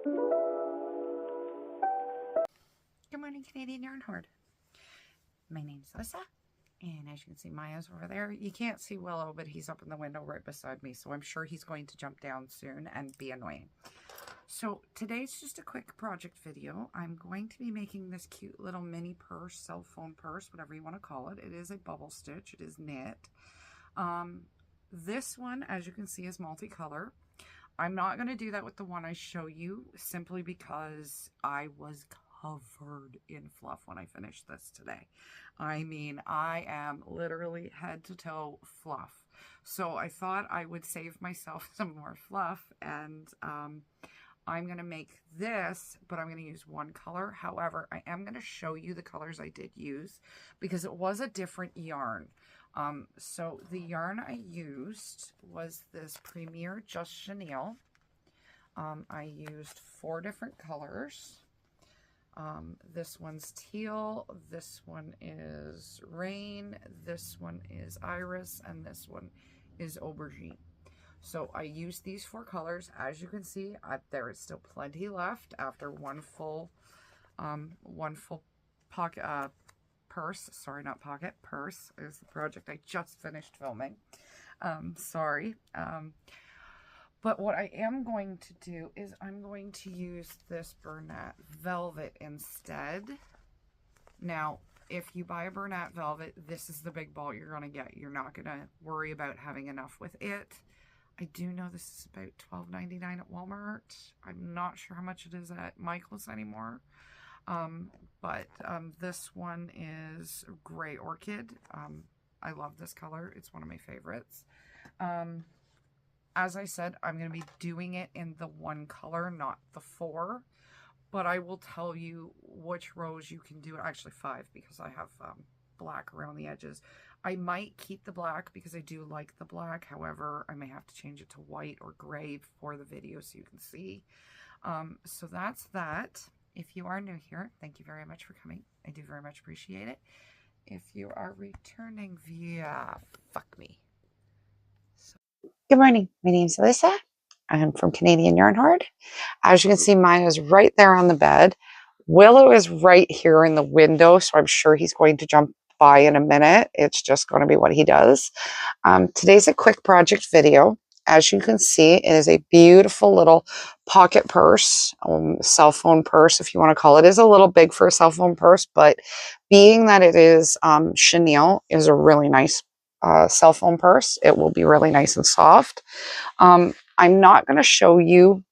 Good morning, Canadian Yarn Horde. My name's Alyssa, and as you can see, Maya's over there. You can't see Willow, but he's up in the window right beside me, so I'm sure he's going to jump down soon and be annoying. So today's just a quick project video. I'm going to be making this cute little mini purse, cell phone purse, whatever you want to call it. It is a bubble stitch. It is knit. This one, as you can see, is multicolor. I'm not going to do that with the one I show you, simply because I was covered in fluff when I finished this today. I mean, I am literally head to toe fluff. So I thought I would save myself some more fluff, and I'm going to make this, but I'm going to use one color. However, I am going to show you the colors I did use because it was a different yarn. So the yarn I used was this Premier Just Chenille. I used 4 different colors. This one's teal, this one is rain, this one is iris, and this one is aubergine. So I used these 4 colors. As you can see, there is still plenty left after one full pocket purse. Sorry, not pocket, purse is the project I just finished filming. Sorry. But what I am going to do is I'm going to use this Bernat Velvet instead. Now, if you buy a Bernat Velvet, this is the big ball you're going to get. You're not going to worry about having enough with it. I do know this is about $12.99 at Walmart. I'm not sure how much it is at Michael's anymore. But this one is Gray Orchid. I love this color. It's one of my favorites. As I said, I'm going to be doing it in the 1 color, not the 4. But I will tell you which rows you can do. Actually 5, because I have black around the edges. I might keep the black because I do like the black. However, I may have to change it to white or gray for the video so you can see. So that's that. If you are new here, thank you very much for coming. I do very much appreciate it. If you are returning via, fuck me. Good morning. My name's Alyssa. I'm from Canadian Yarn Horde. As you can see, Maya's right there on the bed. Willow is right here in the window, so I'm sure he's going to jump by in a minute. It's just going to be what he does. Today's a quick project video. As you can see, it is a beautiful little pocket purse, cell phone purse, if you want to call it. It is a little big for a cell phone purse, but being that it is chenille, is a really nice cell phone purse. It will be really nice and soft. I'm not going to show you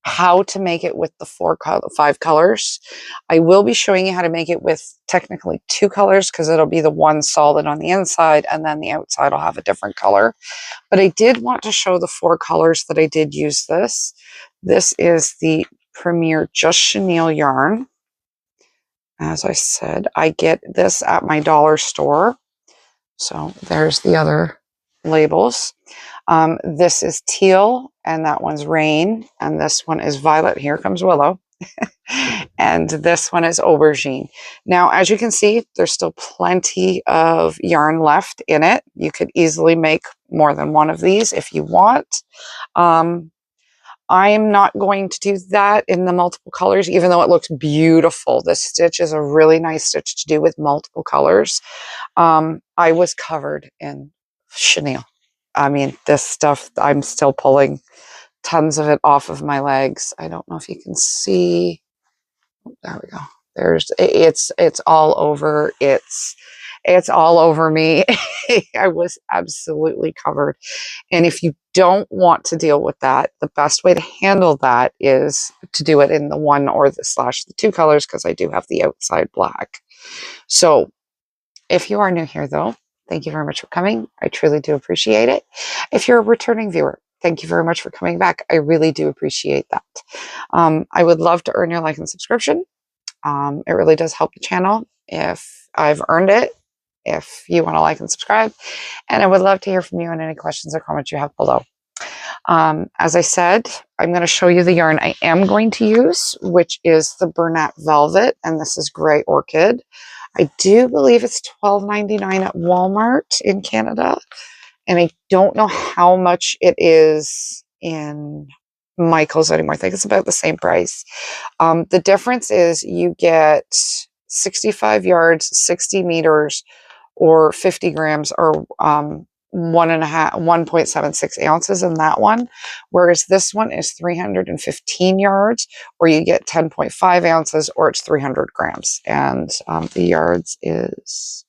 how to make it with the 5 colors. I will be showing you how to make it with technically 2 colors because it'll be the one solid on the inside and then the outside will have a different color. But I did want to show the 4 colors that I did use this. This is the Premier Just Chenille yarn. As I said, I get this at my dollar store. So there's the other labels. This is teal, and that one's rain, and this one is violet. Here comes Willow. And this one is aubergine. Now, as you can see, there's still plenty of yarn left in it. You could easily make more than one of these if you want. I am not going to do that in the multiple colors, even though it looks beautiful. This stitch is a really nice stitch to do with multiple colors. I was covered in chenille. I mean, this stuff, I'm still pulling tons of it off of my legs. I don't know if you can see. There we go. It's all over. It's all over me. I was absolutely covered. And if you don't want to deal with that, the best way to handle that is to do it in the 1 or the 2 colors, because I do have the outside black. So if you are new here though, thank you very much for coming. I truly do appreciate it. If you're a returning viewer, thank you very much for coming back. I really do appreciate that. I would love to earn your like and subscription. It really does help the channel if I've earned it, if you want to like and subscribe. And I would love to hear from you on any questions or comments you have below. As I said, I'm going to show you the yarn I am going to use, which is the Bernat Velvet, and this is Gray Orchid. I do believe it's $12.99 at Walmart in Canada, and I don't know how much it is in Michael's anymore. I think it's about the same price. The difference is you get 65 yards, 60 meters, or 50 grams, or 1.76 ounces in that one, whereas this one is 315 yards, or you get 10.5 ounces, or it's 300 grams. And the yards is,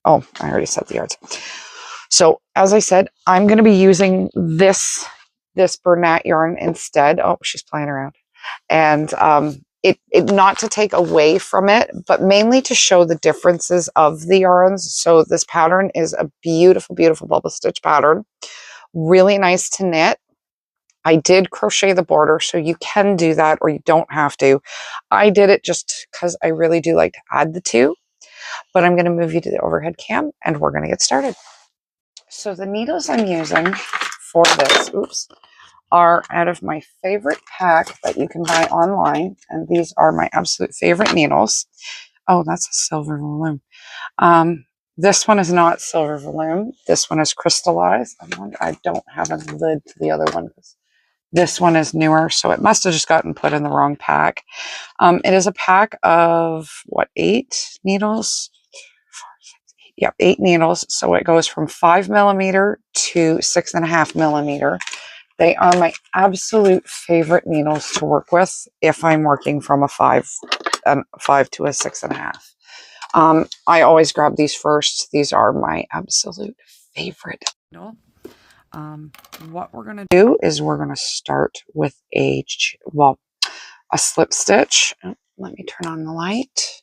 oh, I already said the yards. So as I said, I'm going to be using this Bernat yarn instead. Oh, she's playing around. And it not to take away from it, but mainly to show the differences of the yarns. So this pattern is a beautiful, beautiful bubble stitch pattern. Really nice to knit. I did crochet the border, so you can do that or you don't have to. I did it just because I really do like to add the two. But I'm going to move you to the overhead cam and we're going to get started. So the needles I'm using for this, oops, are out of my favorite pack that you can buy online. And these are my absolute favorite needles. Oh, that's a silver volume. This one is not silver volume. This one is crystallized. I don't have a lid to the other one. This one is newer, so it must have just gotten put in the wrong pack. It is a pack of, what, 8 needles? Yep, 8 needles. So it goes from 5 millimeter to 6.5 millimeter. They are my absolute favorite needles to work with if I'm working from a 5 to a 6.5. I always grab these first. These are my absolute favorite. What we're going to do is we're going to start with a slip stitch. Let me turn on the light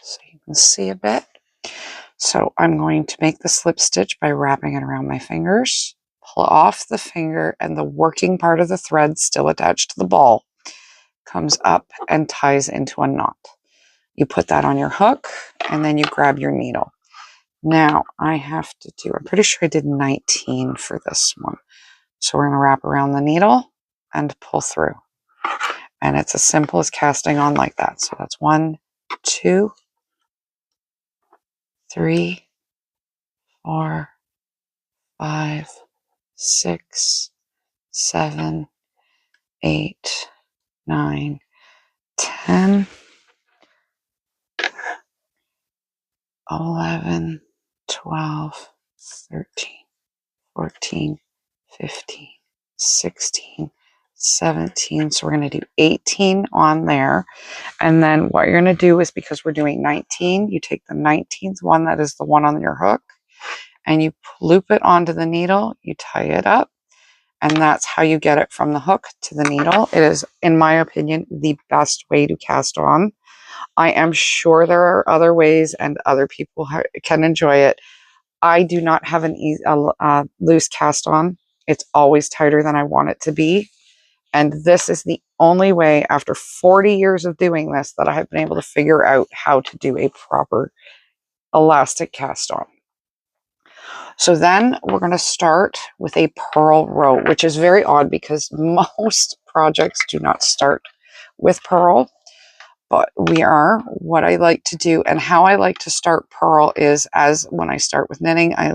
so you can see a bit. So I'm going to make the slip stitch by wrapping it around my fingers, pull off the finger, and the working part of the thread still attached to the ball comes up and ties into a knot. You put that on your hook and then you grab your needle. Now I have to do, I'm pretty sure I did 19 for this one. So we're going to wrap around the needle and pull through. And it's as simple as casting on like that. So that's 1, 2, 3, 4, 5, 6, 7, 8, 9, 10, 11, 12, 13, 14, 15, 16, 17. So we're going to do 18 on there. And then what you're going to do is, because we're doing 19, you take the 19th one, that is the one on your hook, and you loop it onto the needle, you tie it up, and that's how you get it from the hook to the needle. It is, in my opinion, the best way to cast on. I am sure there are other ways and other people can enjoy it. I do not have an loose cast on. It's always tighter than I want it to be. And this is the only way, after 40 years of doing this, that I have been able to figure out how to do a proper elastic cast on. So then we're going to start with a purl row, which is very odd because most projects do not start with purl, but we are. What I like to do and how I like to start purl is, as when I start with knitting, I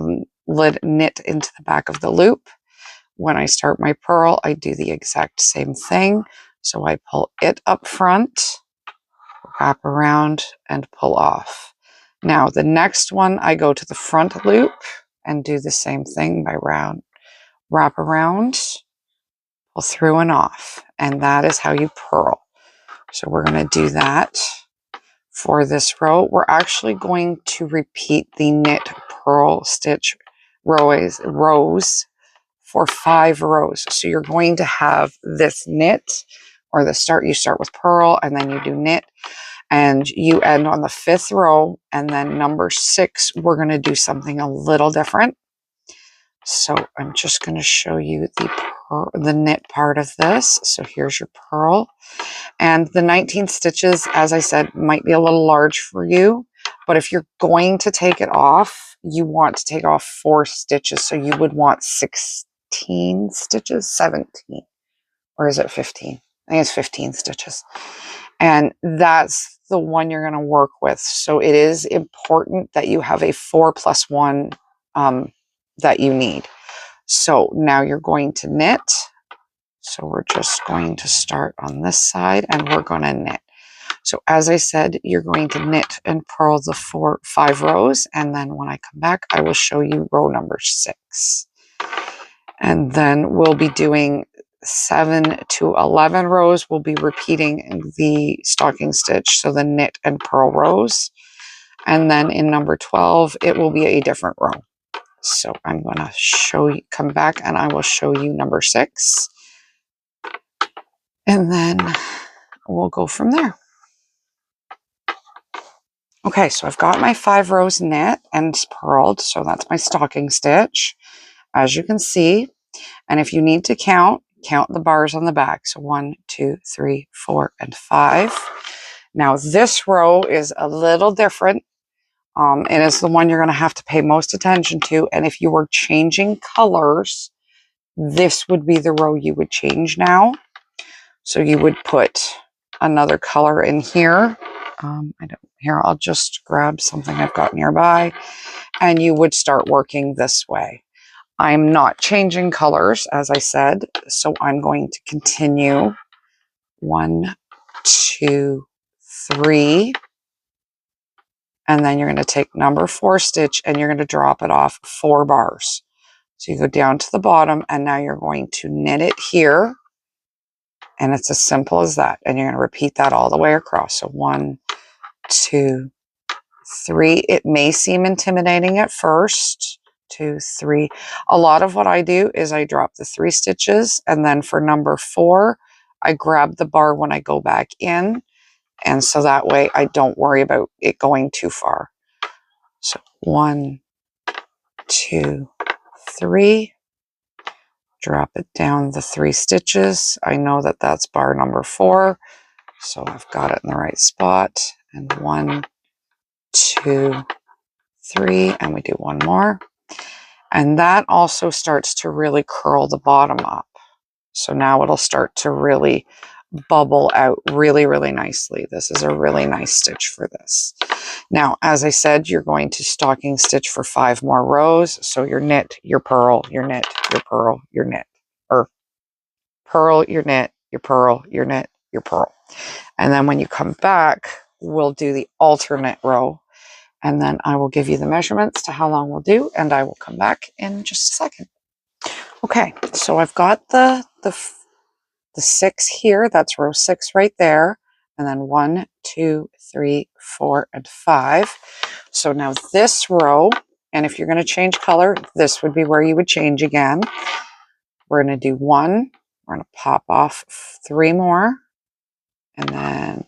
knit into the back of the loop. When I start my purl, I do the exact same thing. So I pull it up front, wrap around, and pull off. Now the next one, I go to the front loop and do the same thing by wrap around, pull through and off. And that is how you purl. So we're going to do that for this row. We're actually going to repeat the knit, purl, stitch rows for 5 rows. So you're going to have this knit, or you start with purl and then you do knit, and you end on the 5th row, and then number 6 we're going to do something a little different. So I'm just going to show you the knit part of this. So here's your purl, and the 19 stitches, as I said, might be a little large for you, but if you're going to take it off, you want to take off 4 stitches. So you would want 16 stitches, 17, or is it 15? I think it's 15 stitches. And that's the one you're going to work with. So it is important that you have a 4 plus 1 that you need. So now you're going to knit, So we're just going to start on this side and we're going to knit. So as I said, you're going to knit and purl the 5 rows, and then when I come back, I will show you row number 6. And then we'll be doing 7 to 11 rows. We'll be repeating the stocking stitch, so the knit and purl rows. And then in number 12, it will be a different row. So I'm going to come back and I will show you number 6. And then we'll go from there. Okay, so I've got my 5 rows knit and purled, so that's my stocking stitch, as you can see. And if you need to count the bars on the back. So 1, 2, 3, 4, and 5. Now this row is a little different. It is the one you're going to have to pay most attention to. And if you were changing colors, this would be the row you would change now. So you would put another color in here. Here, I'll just grab something I've got nearby, and you would start working this way. I'm not changing colors, as I said, so I'm going to continue 1, 2, 3, and then you're going to take number 4 stitch and you're going to drop it off 4 bars. So you go down to the bottom, and now you're going to knit it here, and it's as simple as that. And you're going to repeat that all the way across. So 1, 2, 3. It may seem intimidating at first. 2, 3. A lot of what I do is I drop the 3 stitches, and then for number 4, I grab the bar when I go back in, and so that way I don't worry about it going too far. So 1, 2, 3. Drop it down the 3 stitches. I know that that's bar number 4, so I've got it in the right spot. And 1, 2, 3, and we do one more. And that also starts to really curl the bottom up. So now it'll start to really bubble out really, really nicely. This is a really nice stitch for this. Now, as I said, you're going to stocking stitch for 5 more rows. So your knit, your purl, your knit, your purl, your knit, or purl, your knit, your purl, your knit, your purl. And then when you come back, we'll do the alternate row. And then I will give you the measurements to how long we'll do, and I will come back in just a second. Okay, so I've got the 6 here. That's row 6 right there. And then 1, 2, 3, 4, and 5. So now this row, and if you're going to change color, this would be where you would change again. We're going to do 1. We're going to pop off 3 more. And then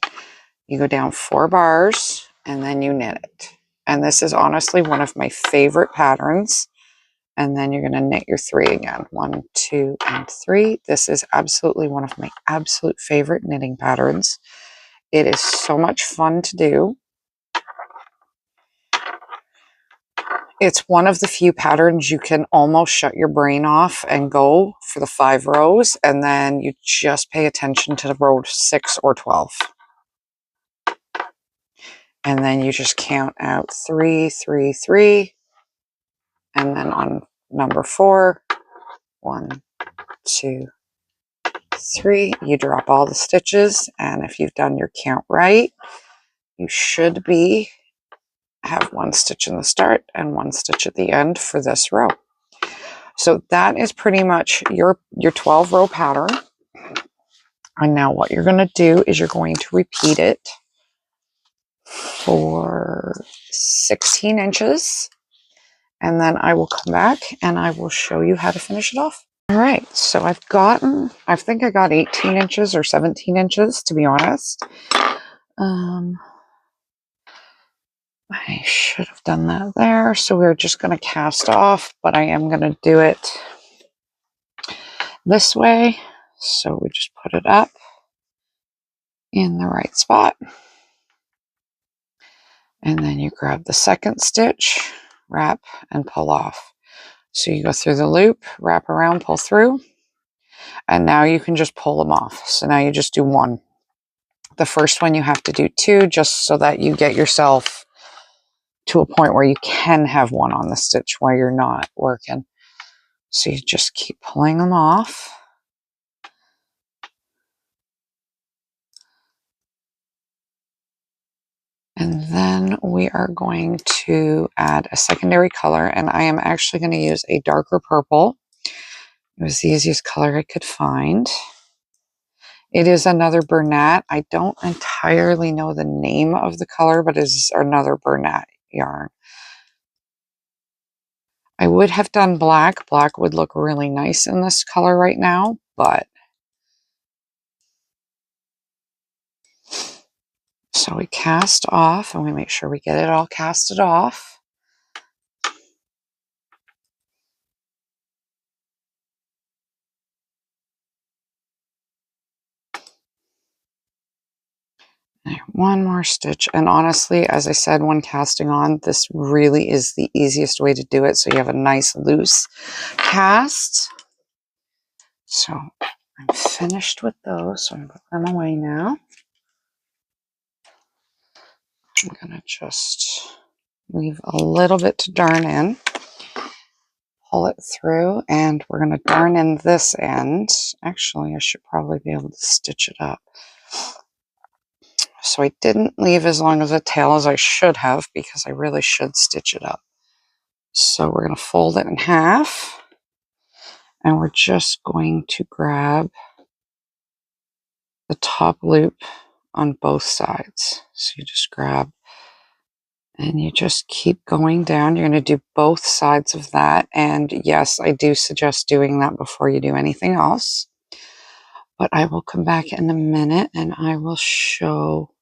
you go down 4 bars, and then you knit it. And this is honestly one of my favorite patterns. And then you're going to knit your 3 again. 1, 2, and 3. This is absolutely one of my absolute favorite knitting patterns. It is so much fun to do. It's one of the few patterns you can almost shut your brain off and go for the 5 rows. And then you just pay attention to the row 6 or 12. And then you just count out 3, 3, 3. And then on number 4, 1, 2, 3, you drop all the stitches. And if you've done your count right, you should have 1 stitch in the start and 1 stitch at the end for this row. So that is pretty much your 12 row pattern. And now what you're going to do is you're going to repeat it for 16 inches. And then I will come back and I will show you how to finish it off. All right, so I think I got 18 inches or 17 inches, to be honest. I should have done that there. So we're just going to cast off, but I am going to do it this way. So we just put it up in the right spot. And then you grab the second stitch, wrap, and pull off. So you go through the loop, wrap around, pull through, and now you can just pull them off. So now you just do 1. The first one you have to do 2, just so that you get yourself to a point where you can have 1 on the stitch while you're not working. So you just keep pulling them off. And then we are going to add a secondary color, and I am actually going to use a darker purple. It was the easiest color I could find. It is another Bernat. I don't entirely know the name of the color, but it's another Bernat yarn. I would have done black. Black would look really nice in this color right now, but so we cast off, and we make sure we get it all casted off. One more stitch, and honestly, as I said when casting on, this really is the easiest way to do it, so you have a nice loose cast. So I'm finished with those, so I'm going to put them away now. I'm going to just leave a little bit to darn in, pull it through, and we're going to darn in this end. Actually, I should probably be able to stitch it up. So I didn't leave as long of a tail as I should have, because I really should stitch it up. So we're going to fold it in half, and we're just going to grab the top loop on both sides. So you just grab, and you just keep going down. You're going to do both sides of that. And yes, I do suggest doing that before you do anything else. But I will come back in a minute, and I will show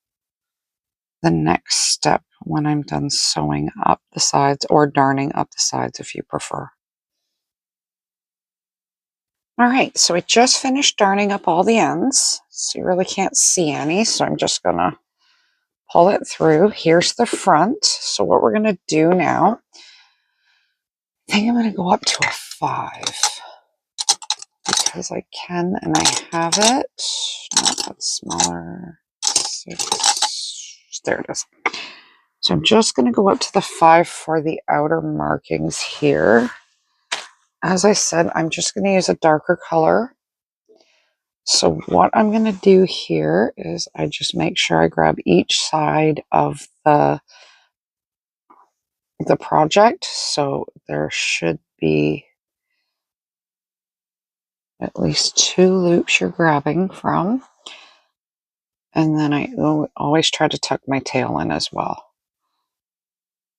the next step when I'm done sewing up the sides, or darning up the sides if you prefer. All right, so I just finished darning up all the ends, so you really can't see any, so I'm just gonna pull it through. Here's the front. So what we're gonna do now, I think I'm gonna go up to a 5 because I can, and I have it. No, that's smaller. 6. There it is. So I'm just going to go up to the 5 for the outer markings here. As I said, I'm just going to use a darker color. So what I'm going to do here is I just make sure I grab each side of the project. So there should be at least 2 loops you're grabbing from. And then I always try to tuck my tail in as well.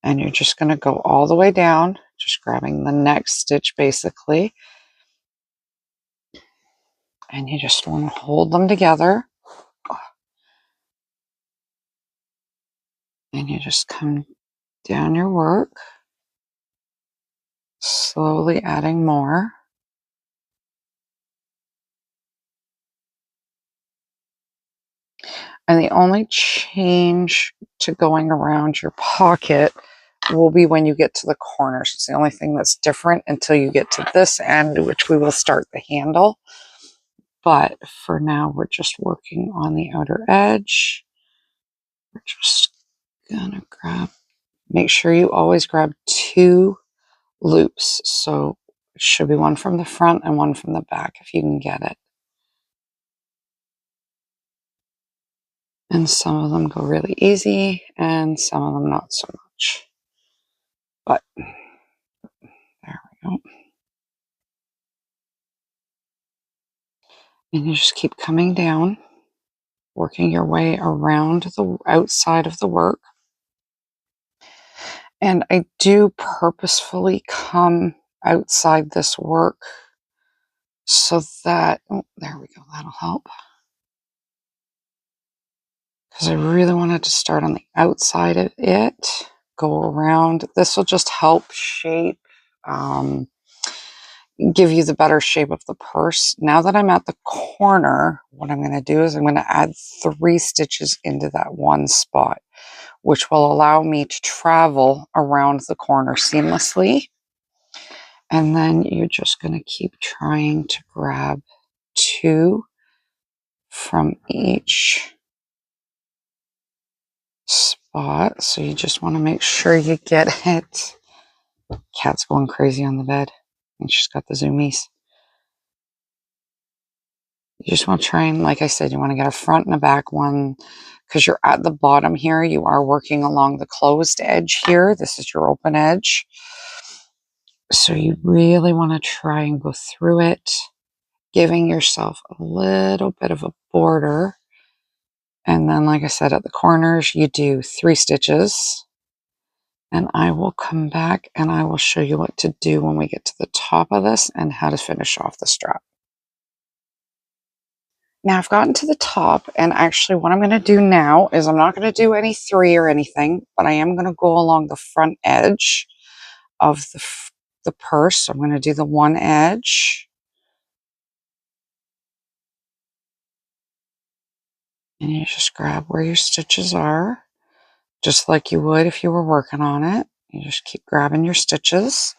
And you're just going to go all the way down, just grabbing the next stitch basically. And you just want to hold them together. And you just come down your work, slowly adding more. And the only change to going around your pocket will be when you get to the corners. It's the only thing that's different until you get to this end, which we will start the handle. But for now, we're just working on the outer edge. We're just gonna make sure you always grab 2 loops. So it should be one from the front and one from the back if you can get it. And some of them go really easy and some of them not so much. But there we go. And you just keep coming down, working your way around the outside of the work. And I do purposefully come outside this work so that, oh, there we go, that'll help. Because I really wanted to start on the outside of it, go around. This will just help shape, give you the better shape of the purse. Now that I'm at the corner, what I'm going to do is I'm going to add 3 stitches into that one spot, which will allow me to travel around the corner seamlessly. And then you're just going to keep trying to grab 2 from each spot. So you just want to make sure you get it. Cat's going crazy on the bed, and she's got the zoomies. You just want to try and, like I said, you want to get a front and a back one because you're at the bottom here. You are working along the closed edge here. This is your open edge. So you really want to try and go through it, giving yourself a little bit of a border. And then, like I said, at the corners, you do 3 stitches. And I will come back and I will show you what to do when we get to the top of this and how to finish off the strap. Now I've gotten to the top, and actually what I'm going to do now is I'm not going to do any 3 or anything, but I am going to go along the front edge of the purse. So I'm going to do the one edge. And you just grab where your stitches are, just like you would if you were working on it. You just keep grabbing your stitches.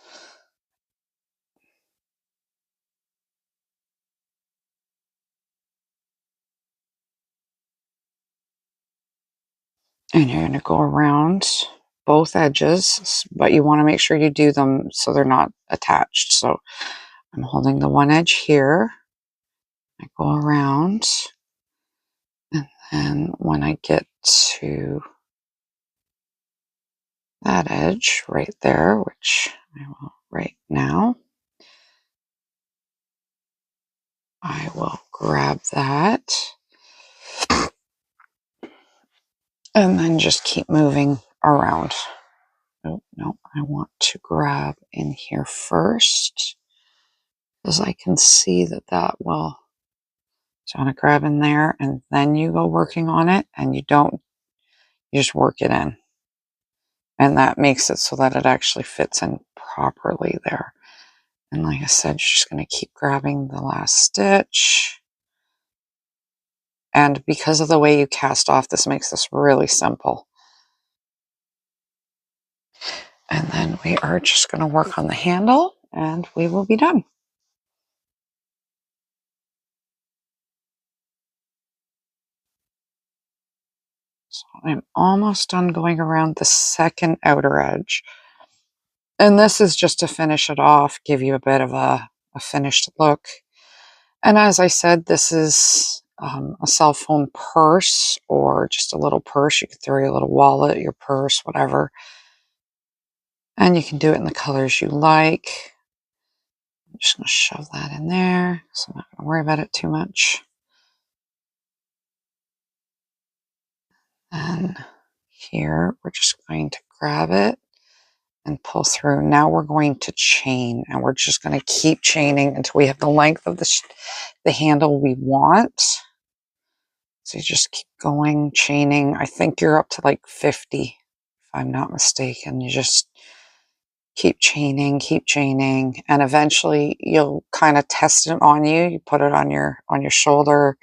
And you're going to go around both edges, but you want to make sure you do them so they're not attached. So I'm holding the one edge here. I go around, and then when I get to that edge right there, which I will right now, I will grab that and then just keep moving around. Oh, no, I want to grab in here first because I can see that will. So I'm going to grab in there, and then you go working on it, and you just work it in. And that makes it so that it actually fits in properly there. And like I said, you're just going to keep grabbing the last stitch. And because of the way you cast off, this makes this really simple. And then we are just going to work on the handle, and we will be done. So I'm almost done going around the second outer edge. And this is just to finish it off, give you a bit of a finished look. And as I said, this is a cell phone purse or just a little purse. You could throw your little wallet, your purse, whatever. And you can do it in the colors you like. I'm just going to shove that in there, so I'm not going to worry about it too much. And here, we're just going to grab it and pull through. Now we're going to chain, and we're just going to keep chaining until we have the length of the handle we want. So you just keep going, chaining. I think you're up to like 50, if I'm not mistaken. You just keep chaining, and eventually you'll kind of test it on you. You put it on your shoulder.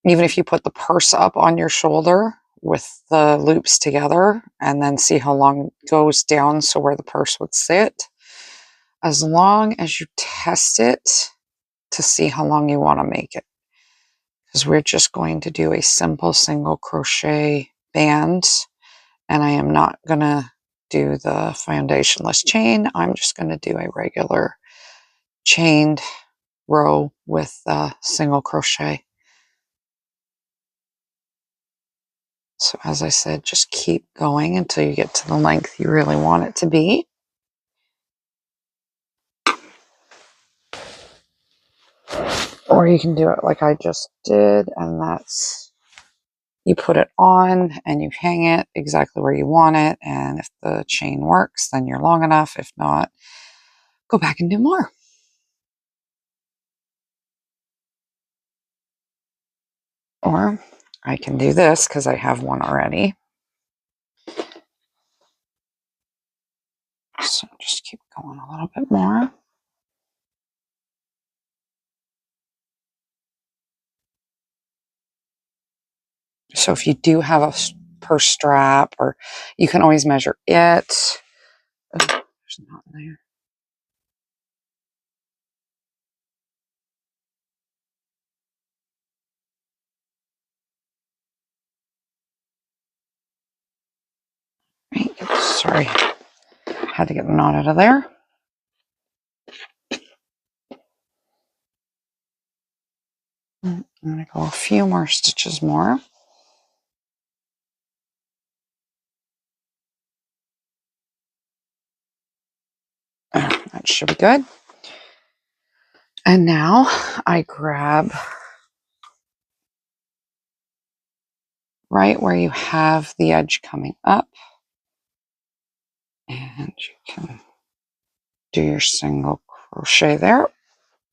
Even if you put the purse up on your shoulder with the loops together, and then see how long it goes down, so where the purse would sit. As long as you test it to see how long you want to make it. Because we're just going to do a simple single crochet band, and I am not going to do the foundationless chain. I'm just going to do a regular chained row with single crochet. So as I said, just keep going until you get to the length you really want it to be. Or you can do it like I just did, and that's, you put it on and you hang it exactly where you want it, and if the chain works, then you're long enough. If not, go back and do more. Or I can do this because I have one already. So just keep going a little bit more. So if you do have a purse strap, or you can always measure it. Oh, there's not in there. Right. Sorry, had to get the knot out of there. I'm going to go a few more stitches more. That should be good. And now I grab right where you have the edge coming up, and you can do your single crochet there.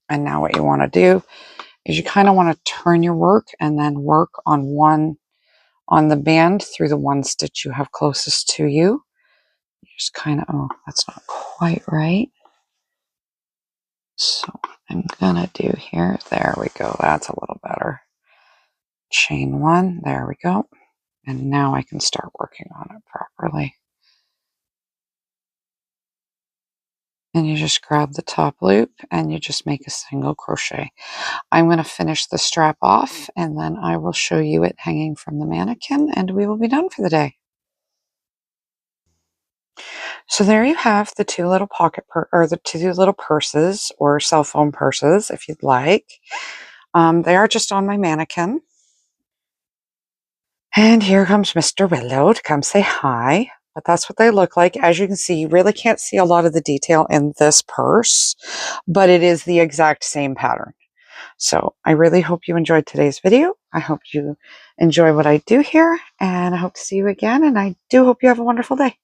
And now what you want to do is you kind of want to turn your work and then work on the band through the one stitch you have closest to you. You just kind of, oh, that's not quite right. So I'm gonna do here, there we go, that's a little better. Chain one, there we go. And now I can start working on it properly. And you just grab the top loop and you just make a single crochet. I'm going to finish the strap off and then I will show you it hanging from the mannequin and we will be done for the day. So there you have the two little the two little purses, or cell phone purses if you'd like. They are just on my mannequin. And here comes Mr. Willow to come say hi. But that's what they look like. As you can see, you really can't see a lot of the detail in this purse, but it is the exact same pattern. So I really hope you enjoyed today's video. I hope you enjoy what I do here, and I hope to see you again, and I do hope you have a wonderful day.